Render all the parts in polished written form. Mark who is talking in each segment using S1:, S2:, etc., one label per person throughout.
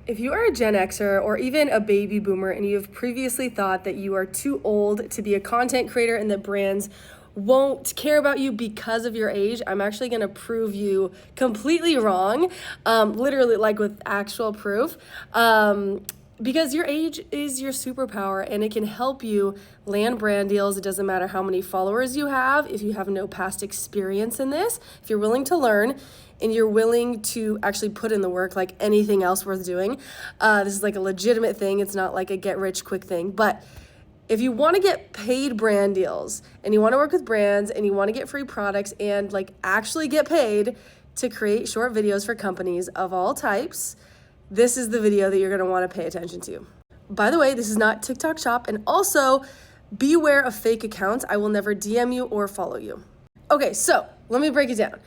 S1: If you are a Gen Xer or even a baby boomer and you have previously thought that you are too old to be a content creator and that brands won't care about you because of your age, I'm actually going to prove you completely wrong, literally like with actual proof. Because your age is your superpower and it can help you land brand deals. It doesn't matter how many followers you have. If you have no past experience in this, if you're willing to learn and you're willing to actually put in the work like anything else worth doing, this is like a legitimate thing. It's not like a get rich quick thing. But if you want to get paid brand deals and you want to work with brands and you want to get free products and like actually get paid to create short videos for companies of all types, this is the video that you're going to want to pay attention to. By the way, this is not TikTok shop, and also beware of fake accounts. I will never DM you or follow you. Okay, so let me break it down.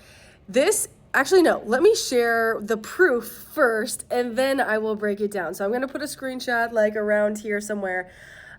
S1: Let me share the proof first and then I will break it down. So I'm going to put a screenshot like around here somewhere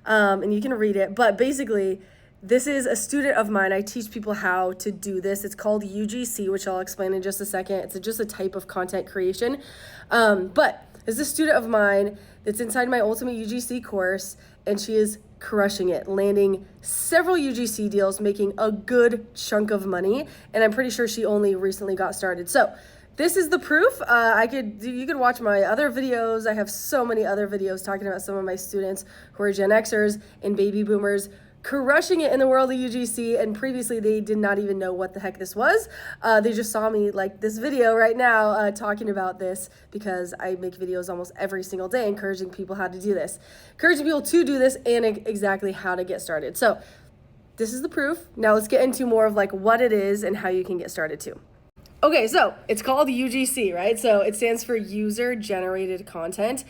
S1: and you can read it. But basically, this is a student of mine. I teach people how to do this. It's called UGC, which I'll explain in just a second. It's just a type of content creation. But there's a student of mine that's inside my Ultimate UGC course, and she is crushing it, landing several UGC deals, making a good chunk of money. And I'm pretty sure she only recently got started. So this is the proof. You could watch my other videos. I have so many other videos talking about some of my students who are Gen Xers and baby boomers crushing it in the world of UGC, and previously they did not even know what the heck this was. They just saw me like this video right now talking about this because I make videos almost every single day encouraging people how to do this, encouraging people to do this and exactly how to get started. So this is the proof. Now let's get into more of like what it is and how you can get started too. Okay, so it's called UGC, right? So it stands for user generated content.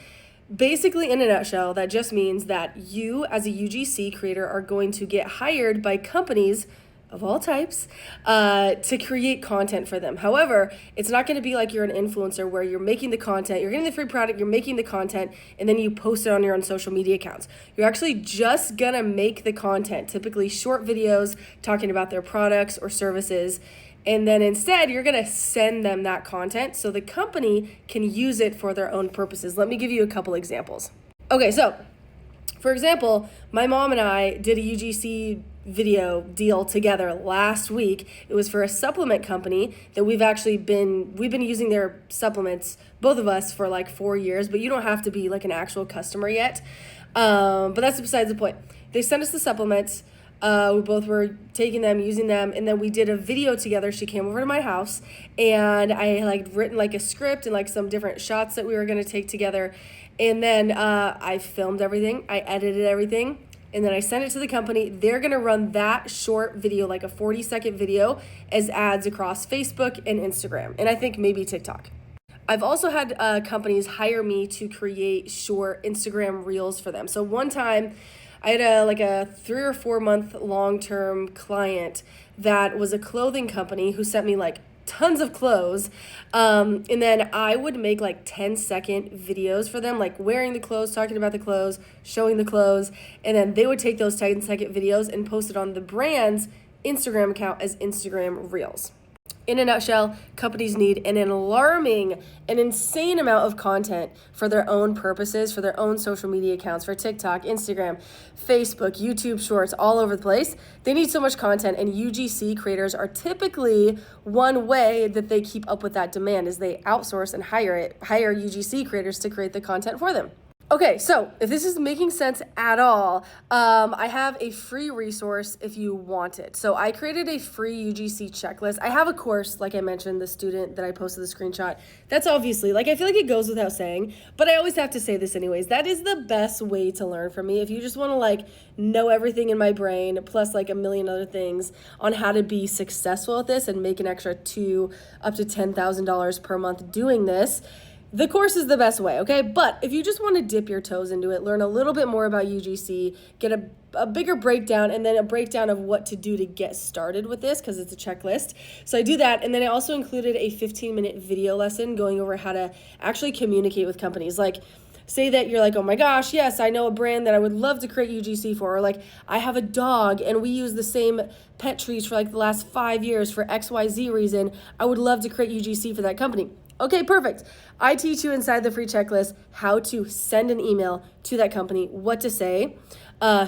S1: Basically, in a nutshell, that just means that you as a UGC creator are going to get hired by companies of all types to create content for them. However, it's not going to be like you're an influencer where you're making the content, you're getting the free product, you're making the content, and then you post it on your own social media accounts. You're actually just going to make the content, typically short videos talking about their products or services. And then instead, you're going to send them that content so the company can use it for their own purposes. Let me give you a couple examples. Okay, so for example, my mom and I did a UGC video deal together last week. It was for a supplement company that we've been using their supplements, both of us, for like 4 years, but you don't have to be like an actual customer yet. But that's besides the point. They sent us the supplements. We both were taking them, using them, and then we did a video together. She came over to my house, and I like written like a script and like some different shots that we were going to take together. And then I filmed everything, I edited everything, and then I sent it to the company. They're going to run that short video, like a 40-second video, as ads across Facebook and Instagram, and I think maybe TikTok. I've also had companies hire me to create short Instagram reels for them. So one time, I had a 3 or 4 month long-term client that was a clothing company who sent me like tons of clothes. And then I would make like 10-second videos for them, like wearing the clothes, talking about the clothes, showing the clothes. And then they would take those 10-second videos and post it on the brand's Instagram account as Instagram Reels. In a nutshell, companies need an insane amount of content for their own purposes, for their own social media accounts, for TikTok, Instagram, Facebook, YouTube Shorts, all over the place. They need so much content, and UGC creators are typically one way that they keep up with that demand is they outsource and hire UGC creators to create the content for them. Okay, so if this is making sense at all, I have a free resource if you want it. So I created a free UGC checklist. I have a course, like I mentioned, the student that I posted the screenshot. That's obviously, like, I feel like it goes without saying, but I always have to say this anyways. That is the best way to learn from me. If you just want to, like, know everything in my brain, plus, like, a million other things on how to be successful at this and make an extra up to $10,000 per month doing this, the course is the best way, okay? But if you just want to dip your toes into it, learn a little bit more about UGC, get a bigger breakdown, and then a breakdown of what to do to get started with this, because it's a checklist. So I do that, and then I also included a 15-minute video lesson going over how to actually communicate with companies. Like, say that you're like, oh my gosh, yes, I know a brand that I would love to create UGC for, or like, I have a dog and we use the same pet trees for like the last 5 years for XYZ reason. I would love to create UGC for that company. Okay, perfect. I teach you inside the free checklist how to send an email to that company, what to say.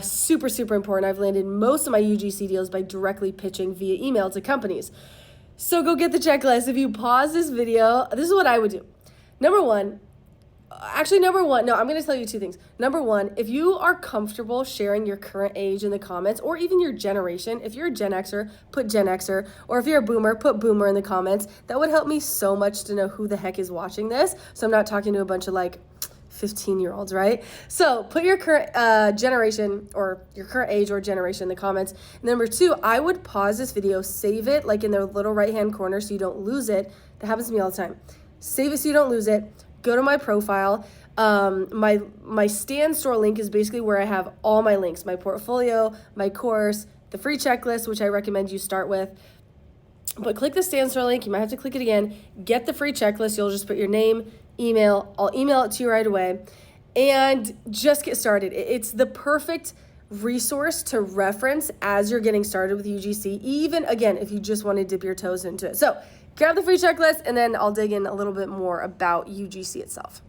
S1: Super, super important. I've landed most of my UGC deals by directly pitching via email to companies. So go get the checklist. If you pause this video, this is what I would do. Number one, no, I'm going to tell you two things. Number one, if you are comfortable sharing your current age in the comments or even your generation, if you're a Gen Xer, put Gen Xer, or if you're a boomer, put boomer in the comments. That would help me so much to know who the heck is watching this. So I'm not talking to a bunch of like 15-year-olds, right? So put your current generation or your current age or generation in the comments. Number two, I would pause this video, save it like in the little right-hand corner so you don't lose it. That happens to me all the time. Save it so you don't lose it. Go to my profile. My Stan Store link is basically where I have all my links, my portfolio, my course, the free checklist, which I recommend you start with. But click the Stan Store link. You might have to click it again. Get the free checklist. You'll just put your name, email. I'll email it to you right away. And just get started. It's the perfect resource to reference as you're getting started with UGC, even, again, if you just want to dip your toes into it. So grab the free checklist, and then I'll dig in a little bit more about UGC itself.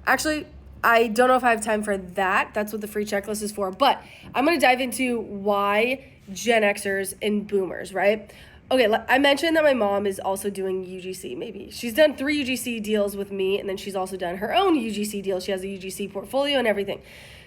S1: Actually, I don't know if I have time for that. That's what the free checklist is for. But I'm going to dive into why Gen Xers and boomers, right? Okay, I mentioned that my mom is also doing UGC, maybe. She's done 3 UGC deals with me, and then she's also done her own UGC deal. She has a UGC portfolio and everything.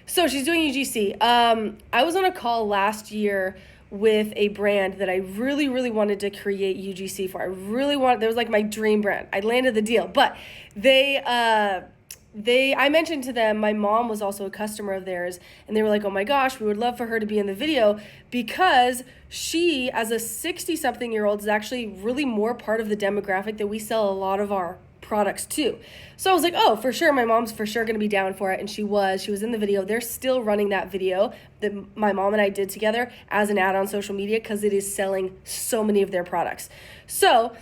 S1: So she's doing UGC. I was on a call last year with a brand that I really, really wanted to create UGC for. That was like my dream brand. I landed the deal, but I mentioned to them, my mom was also a customer of theirs, and they were like, oh my gosh, we would love for her to be in the video because she, as a 60-something-year-old, is actually really more part of the demographic that we sell a lot of our products to. So I was like, oh, for sure, my mom's for sure going to be down for it, and she was in the video. They're still running that video that my mom and I did together as an ad on social media because it is selling so many of their products. So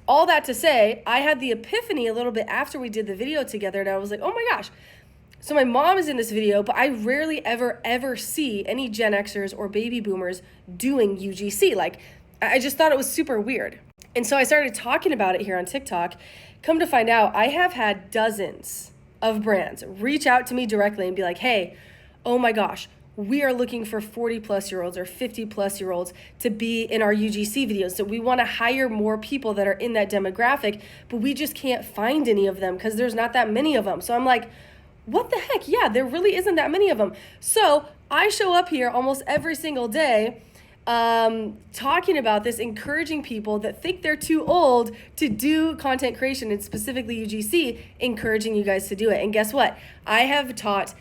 S1: all that to say, I had the epiphany a little bit after we did the video together, and I was like, oh my gosh. So my mom is in this video, but I rarely ever see any Gen Xers or baby boomers doing UGC. Like, I just thought it was super weird. And so I started talking about it here on TikTok. Come to find out, I have had dozens of brands reach out to me directly and be like, hey, oh my gosh, we are looking for 40-plus-year-olds or 50-plus-year-olds to be in our UGC videos. So we want to hire more people that are in that demographic, but we just can't find any of them because there's not that many of them. So I'm like, what the heck? Yeah, there really isn't that many of them. So I show up here almost every single day talking about this, encouraging people that think they're too old to do content creation, and specifically UGC, encouraging you guys to do it. And guess what? I have taught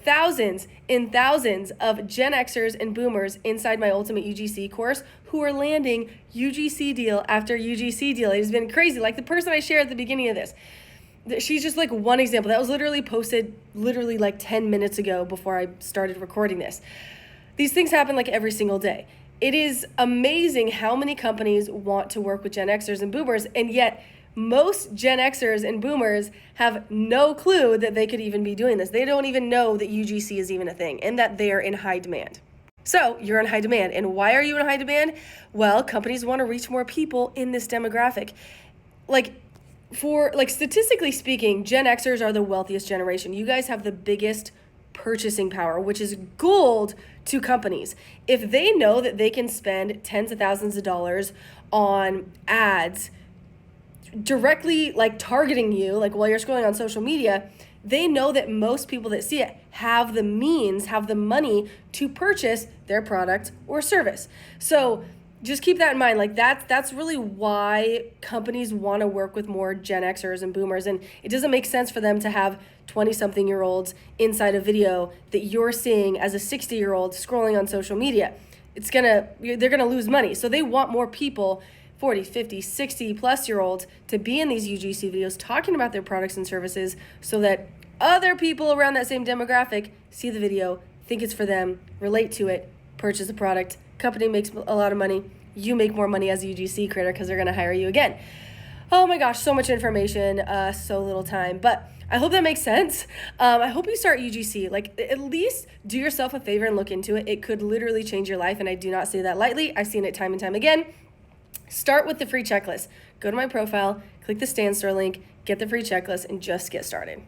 S1: thousands and thousands of Gen Xers and boomers inside my Ultimate UGC course who are landing UGC deal after UGC deal. It has been crazy. Like the person I shared at the beginning of this, she's just like one example. That was literally posted like 10 minutes ago before I started recording this. These things happen like every single day. It is amazing how many companies want to work with Gen Xers and boomers, and yet most Gen Xers and boomers have no clue that they could even be doing this. They don't even know that UGC is even a thing and that they're in high demand. So you're in high demand. And why are you in high demand? Well, companies want to reach more people in this demographic. Statistically speaking, Gen Xers are the wealthiest generation. You guys have the biggest purchasing power, which is gold to companies. If they know that they can spend tens of thousands of dollars on ads directly targeting you, while you're scrolling on social media, they know that most people that see it have the means, have the money to purchase their product or service. So just keep that in mind. That's really why companies want to work with more Gen Xers and boomers. And it doesn't make sense for them to have 20-something-year-olds inside a video that you're seeing as a 60-year-old scrolling on social media. They're gonna lose money. So they want more people, 40, 50, 60-plus-year-olds, to be in these UGC videos talking about their products and services so that other people around that same demographic see the video, think it's for them, relate to it, purchase the product. Company makes a lot of money. You make more money as a UGC creator because they're going to hire you again. Oh my gosh, so much information, so little time. But I hope that makes sense. I hope you start UGC. At least do yourself a favor and look into it. It could literally change your life, and I do not say that lightly. I've seen it time and time again. Start with the free checklist. Go to my profile, click the Stan Store link, get the free checklist, and just get started.